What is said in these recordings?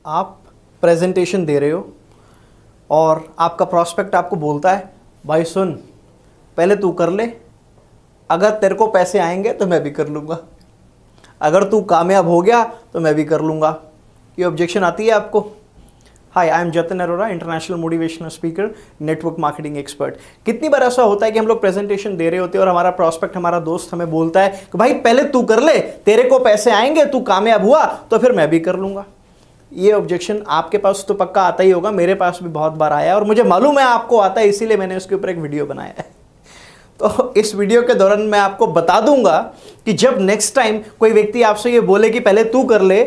आप प्रेजेंटेशन दे रहे हो और आपका प्रॉस्पेक्ट आपको बोलता है भाई सुन, पहले तू कर ले, अगर तेरे को पैसे आएंगे तो मैं भी कर लूँगा, अगर तू कामयाब हो गया तो मैं भी कर लूँगा। ये ऑब्जेक्शन आती है आपको? Hi, I am Jatin Arora, international motivational speaker, network marketing expert. कितनी बार ऐसा होता है कि हम लोग प्रेजेंटेशन दे रहे होते हैं और हमारा प्रॉस्पेक्ट, हमारा दोस्त हमें बोलता है कि भाई पहले तू कर ले, तेरे को पैसे आएंगे, तू कामयाब हुआ तो फिर मैं भी कर लूँगा। ये ऑब्जेक्शन आपके पास तो पक्का आता ही होगा, मेरे पास भी बहुत बार आया और मुझे मालूम है आपको आता है, इसीलिए मैंने उसके ऊपर एक वीडियो बनाया है। तो इस वीडियो के दौरान मैं आपको बता दूंगा कि जब नेक्स्ट टाइम कोई व्यक्ति आपसे ये बोले कि पहले तू कर ले,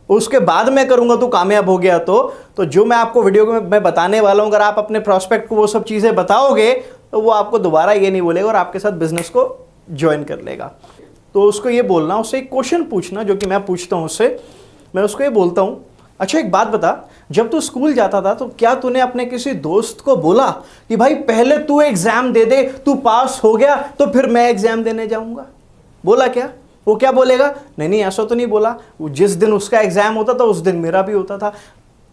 उसके बाद मैं करूंगा, तू कामयाब हो गया तो जो मैं आपको वीडियो में मैं बताने वाला हूं, अगर आप अपने प्रॉस्पेक्ट को वो सब चीज़ें बताओगे तो वो आपको दोबारा ये नहीं बोलेगा और आपके साथ बिजनेस को ज्वाइन कर लेगा। तो उसको ये बोलना, उससे एक क्वेश्चन पूछना जो कि मैं पूछता हूँ उससे, मैं उसको ये बोलता हूँ, अच्छा एक बात बता, जब तू स्कूल जाता था तो क्या तूने अपने किसी दोस्त को बोला कि भाई पहले तू एग्जाम दे दे, तू पास हो गया तो फिर मैं एग्जाम देने जाऊंगा? बोला क्या? वो क्या बोलेगा? नहीं ऐसा तो नहीं बोला, जिस दिन उसका एग्जाम होता था उस दिन मेरा भी होता था।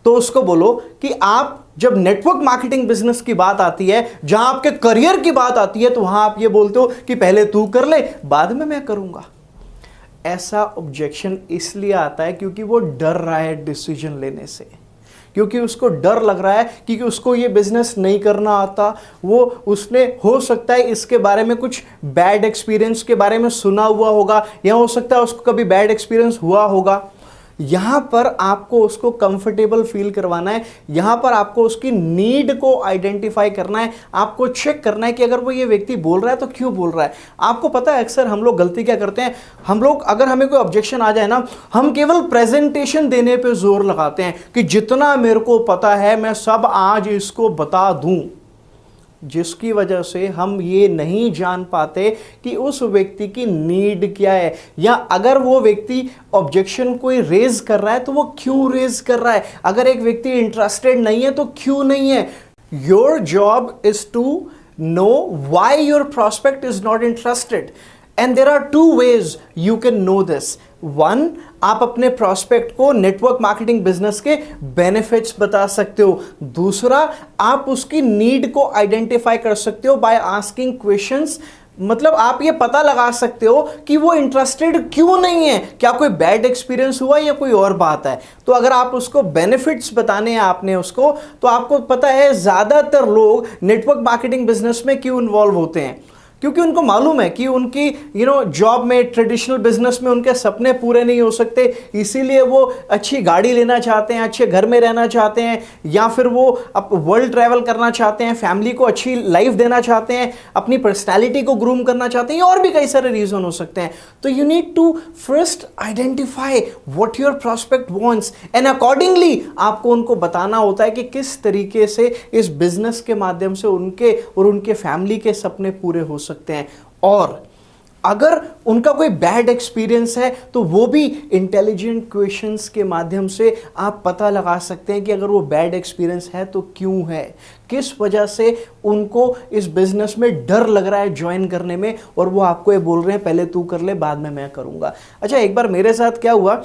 तो उसको बोलो कि आप जब नेटवर्क मार्केटिंग बिजनेस की बात आती है, जहां आपके करियर की बात आती है, तो वहां आप ये बोलते हो कि पहले तू कर ले, बाद में मैं करूंगा। ऐसा ऑब्जेक्शन इसलिए आता है क्योंकि वो डर रहा है डिसीजन लेने से, क्योंकि उसको डर लग रहा है कि उसको ये बिजनेस नहीं करना आता। वो उसने हो सकता है इसके बारे में कुछ बैड एक्सपीरियंस के बारे में सुना हुआ होगा, या हो सकता है उसको कभी बैड एक्सपीरियंस हुआ होगा। यहां पर आपको उसको कंफर्टेबल फील करवाना है, यहां पर आपको उसकी नीड को आइडेंटिफाई करना है, आपको चेक करना है कि अगर वो ये व्यक्ति बोल रहा है तो क्यों बोल रहा है। आपको पता है अक्सर हम लोग गलती क्या करते हैं, हम लोग अगर हमें कोई ऑब्जेक्शन आ जाए ना, हम केवल प्रेजेंटेशन देने पे जोर लगाते हैं कि जितना मेरे को पता है मैं सब आज इसको बता दूं, जिसकी वजह से हम ये नहीं जान पाते कि उस व्यक्ति की नीड क्या है, या अगर वो व्यक्ति ऑब्जेक्शन कोई रेज कर रहा है तो वो क्यों रेज कर रहा है। अगर एक व्यक्ति इंटरेस्टेड नहीं है तो क्यों नहीं है। Your job is to know why your prospect is not interested, and there are two ways you can know this. One, आप अपने प्रॉस्पेक्ट को नेटवर्क मार्केटिंग बिजनेस के बेनिफिट्स बता सकते हो। दूसरा, आप उसकी नीड को आइडेंटिफाई कर सकते हो बाय आस्किंग क्वेश्चंस, मतलब आप ये पता लगा सकते हो कि वो इंटरेस्टेड क्यों नहीं है, क्या कोई बैड एक्सपीरियंस हुआ या कोई और बात है। तो अगर आप उसको बेनिफिट्स बताने हैं आपने उसको, तो आपको पता है ज्यादातर लोग नेटवर्क मार्केटिंग बिजनेस में क्यों इन्वॉल्व होते हैं, क्योंकि उनको मालूम है कि उनकी जॉब में, ट्रेडिशनल बिजनेस में उनके सपने पूरे नहीं हो सकते, इसीलिए वो अच्छी गाड़ी लेना चाहते हैं, अच्छे घर में रहना चाहते हैं, या फिर वो अब वर्ल्ड ट्रैवल करना चाहते हैं, फैमिली को अच्छी लाइफ देना चाहते हैं, अपनी पर्सनैलिटी को ग्रूम करना चाहते हैं, और भी कई सारे रीजन हो सकते हैं। तो you need to first identify what your prospect wants, and accordingly आपको उनको बताना होता है कि किस तरीके से इस बिजनेस के माध्यम से उनके और उनके फैमिली के सपने पूरे हो सकते हैं। और अगर उनका कोई बैड एक्सपीरियंस है तो वो भी इंटेलिजेंट क्वेश्चंस के माध्यम से आप पता लगा सकते हैं कि अगर वो बैड एक्सपीरियंस है तो क्यों है, किस वजह से उनको इस बिजनेस में डर लग रहा है ज्वाइन करने में, और वो आपको ये बोल रहे हैं पहले तू कर ले, बाद में मैं करूंगा। अच्छा, एक बार मेरे साथ क्या हुआ,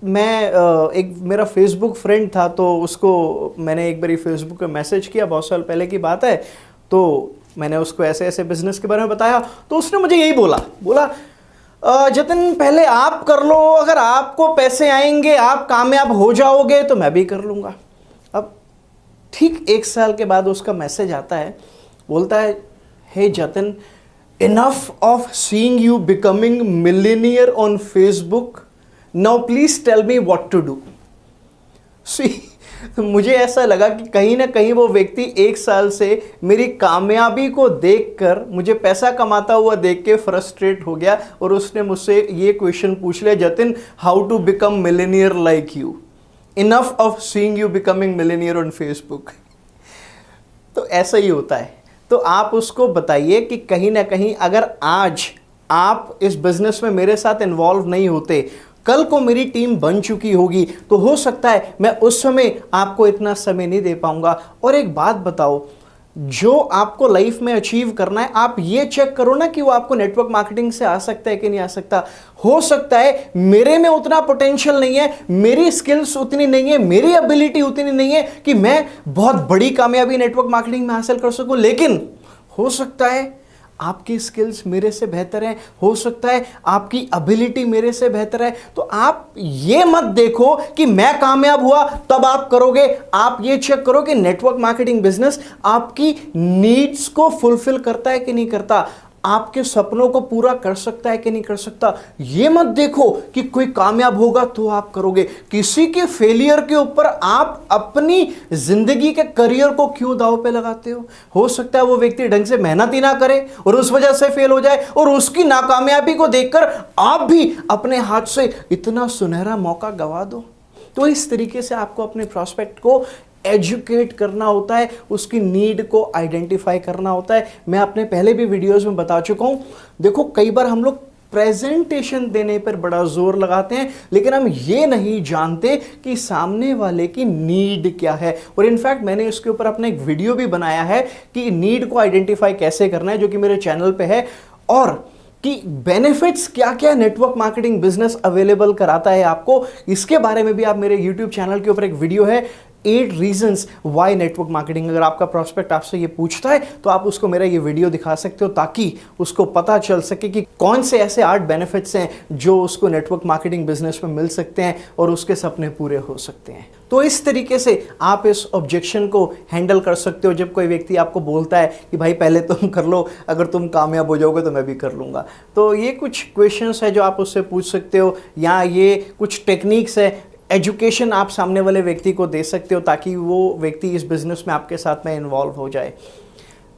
मैं एक मेरा फेसबुक फ्रेंड था, तो उसको मैंने एक बार फेसबुक पे मैसेज किया, बहुत साल पहले की बात है, तो मैंने उसको ऐसे ऐसे बिजनेस के बारे में बताया, तो उसने मुझे यही बोला जतिन पहले आप कर लो, अगर आपको पैसे आएंगे, आप कामयाब हो जाओगे तो मैं भी कर लूँगा। अब ठीक 1 साल के बाद उसका मैसेज आता है, बोलता है, hey Jatin, enough of seeing you becoming millionaire on Facebook, now please tell me what to do. मुझे ऐसा लगा कि कहीं ना कहीं वो व्यक्ति 1 साल से मेरी कामयाबी को देखकर, मुझे पैसा कमाता हुआ देख के फ्रस्ट्रेट हो गया, और उसने मुझसे ये क्वेश्चन पूछ लिया, Jatin how to become millionaire like you, enough of seeing you becoming millionaire on Facebook. तो ऐसा ही होता है। तो आप उसको बताइए कि कहीं ना कहीं अगर आज आप इस बिजनेस में मेरे साथ इन्वॉल्व नहीं होते, कल को मेरी टीम बन चुकी होगी, तो हो सकता है मैं उस समय आपको इतना समय नहीं दे पाऊंगा। और एक बात बताओ, जो आपको लाइफ में अचीव करना है, आप ये चेक करो ना कि वो आपको नेटवर्क मार्केटिंग से आ सकता है कि नहीं आ सकता। हो सकता है मेरे में उतना पोटेंशियल नहीं है, मेरी स्किल्स उतनी नहीं है, मेरी एबिलिटी उतनी नहीं है कि मैं बहुत बड़ी कामयाबी नेटवर्क मार्केटिंग में हासिल कर सकूं, लेकिन हो सकता है आपकी स्किल्स मेरे से बेहतर है, हो सकता है आपकी एबिलिटी मेरे से बेहतर है। तो आप ये मत देखो कि मैं कामयाब हुआ तब आप करोगे, आप ये चेक करो कि नेटवर्क मार्केटिंग बिजनेस आपकी नीड्स को फुलफिल करता है कि नहीं करता, आपके सपनों को पूरा कर सकता है कि नहीं कर सकता। ये मत देखो कि कोई कामयाब होगा तो आप करोगे। किसी के फेलियर के ऊपर आप अपनी जिंदगी के करियर को क्यों दांव पे लगाते हो सकता है वो व्यक्ति ढंग से मेहनत ही ना करे और उस वजह से फेल हो जाए, और उसकी नाकामयाबी को देखकर आप भी अपने हाथ से इतना सुनहरा मौका गवा दो। तो इस तरीके से आपको अपने प्रॉस्पेक्ट को एजुकेट करना होता है, उसकी नीड को आइडेंटिफाई करना होता है। मैं अपने पहले भी वीडियोस में बता चुका हूं। देखो कई बार हम लोग प्रेजेंटेशन देने पर बड़ा जोर लगाते हैं, लेकिन हम ये नहीं जानते कि सामने वाले की नीड क्या है। और इनफैक्ट मैंने इसके ऊपर अपना एक वीडियो भी बनाया है कि नीड को आइडेंटिफाई कैसे करना है, जो कि मेरे चैनल पे है, और कि बेनिफिट्स क्या क्या नेटवर्क मार्केटिंग बिजनेस अवेलेबल कराता है आपको, इसके बारे में भी आप मेरे यूट्यूब चैनल के ऊपर एक वीडियो है 8 रीजंस वाई नेटवर्क मार्केटिंग। अगर आपका प्रॉस्पेक्ट आपसे ये पूछता है तो आप उसको मेरा ये वीडियो दिखा सकते हो, ताकि उसको पता चल सके कि कौन से ऐसे 8 बेनिफिट्स हैं जो उसको नेटवर्क मार्केटिंग बिजनेस में मिल सकते हैं और उसके सपने पूरे हो सकते हैं। तो इस तरीके से आप इस ऑब्जेक्शन को हैंडल कर सकते हो जब कोई व्यक्ति आपको बोलता है कि भाई पहले तुम कर लो, अगर तुम कामयाब हो जाओगे तो मैं भी कर लूँगा। तो ये कुछ क्वेश्चंस है जो आप उससे पूछ सकते हो, या ये कुछ टेक्निक्स है, एजुकेशन आप सामने वाले व्यक्ति को दे सकते हो ताकि वो व्यक्ति इस बिजनेस में आपके साथ में इन्वॉल्व हो जाए।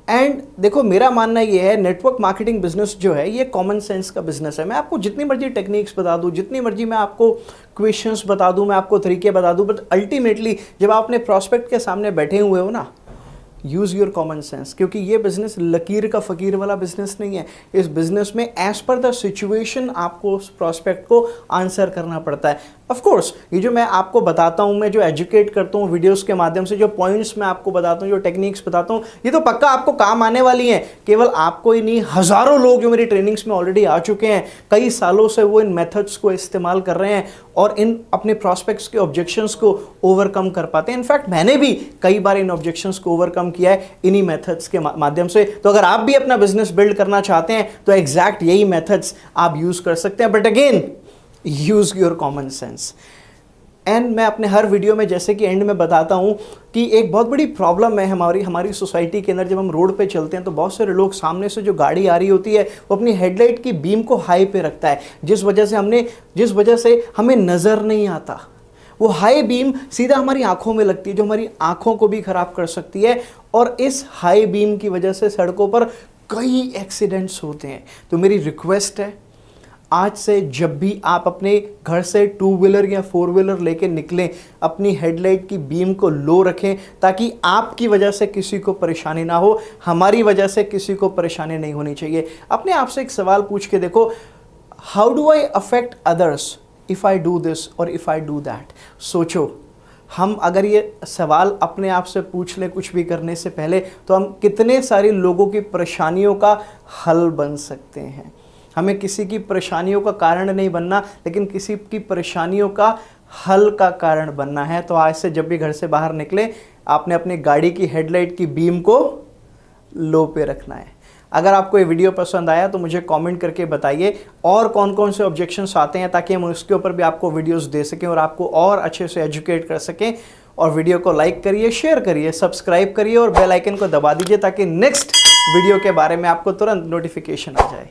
एंड देखो मेरा मानना ये है, नेटवर्क मार्केटिंग बिजनेस जो है ये कॉमन सेंस का बिजनेस है। मैं आपको जितनी मर्जी टेक्निक्स बता दूं, जितनी मर्जी मैं आपको क्वेश्चंस बता दूं, मैं आपको तरीके बता दूं, बट अल्टीमेटली जब आप अपने प्रॉस्पेक्ट के सामने बैठे हुए हो ना, यूज़ योर कॉमन सेंस, क्योंकि ये बिजनेस लकीर का फ़कीर वाला बिजनेस नहीं है। इस बिजनेस में एज पर द सिचुएशन आपको उस प्रॉस्पेक्ट को आंसर करना पड़ता है। ऑफ कोर्स ये जो मैं आपको बताता हूँ, मैं जो एजुकेट करता हूँ वीडियोस के माध्यम से, जो पॉइंट्स मैं आपको बताता हूँ, जो टेक्निक्स बताता हूँ, ये तो पक्का आपको काम आने वाली हैं। केवल आपको ही नहीं, हज़ारों लोग जो मेरी ट्रेनिंग्स में ऑलरेडी आ चुके हैं, कई सालों से वो इन मेथड्स को इस्तेमाल कर रहे हैं और इन अपने प्रॉस्पेक्ट्स के ऑब्जेक्शंस को ओवरकम कर पाते हैं। इनफैक्ट मैंने भी कई बार इन ऑब्जेक्शंस को ओवरकम किया है इन्हीं मेथड्स के माध्यम से। तो अगर आप भी अपना बिजनेस बिल्ड करना चाहते हैं तो एग्जैक्ट यही मेथड्स आप यूज कर सकते हैं, but again use your common sense. And मैं अपने हर वीडियो में जैसे कि एंड में बताता हूं कि एक बहुत बड़ी प्रॉब्लम है हमारी सोसाइटी के अंदर। जब हम रोड पे चलते हैं तो बहुत सारे लोग, सामने से जो गाड़ी आ रही होती है वो अपनी हेडलाइट की बीम को हाई पे रखता है, जिस वजह से हमें नज़र नहीं आता। वो हाई बीम सीधा हमारी आंखों में लगती है, जो हमारी आंखों को भी खराब कर सकती है, और इस हाई बीम की वजह से सड़कों पर कई एक्सीडेंट्स होते हैं। तो मेरी रिक्वेस्ट है, आज से जब भी आप अपने घर से 2 व्हीलर या 4 व्हीलर लेके निकलें, अपनी हेडलाइट की बीम को लो रखें, ताकि आपकी वजह से किसी को परेशानी ना हो, हमारी वजह से किसी को परेशानी नहीं होनी चाहिए। अपने आप से एक सवाल पूछ के देखो, how do I affect others if I do this और इफ़ आई डू दैट। सोचो, हम अगर ये सवाल अपने आप से पूछ लें कुछ भी करने से पहले, तो हम कितने सारे लोगों की परेशानियों का हल बन सकते हैं। हमें किसी की परेशानियों का कारण नहीं बनना, लेकिन किसी की परेशानियों का हल का कारण बनना है। तो आज से जब भी घर से बाहर निकले, आपने अपनी गाड़ी की हेडलाइट की बीम को लो पे रखना है। अगर आपको ये वीडियो पसंद आया तो मुझे कमेंट करके बताइए और कौन कौन से ऑब्जेक्शंस आते हैं, ताकि हम उसके ऊपर भी आपको वीडियोस दे सकें और आपको और अच्छे से एजुकेट कर सकें। और वीडियो को लाइक करिए, शेयर करिए, सब्सक्राइब करिए और बेल आइकन को दबा दीजिए, ताकि नेक्स्ट वीडियो के बारे में आपको तुरंत नोटिफिकेशन आ जाए।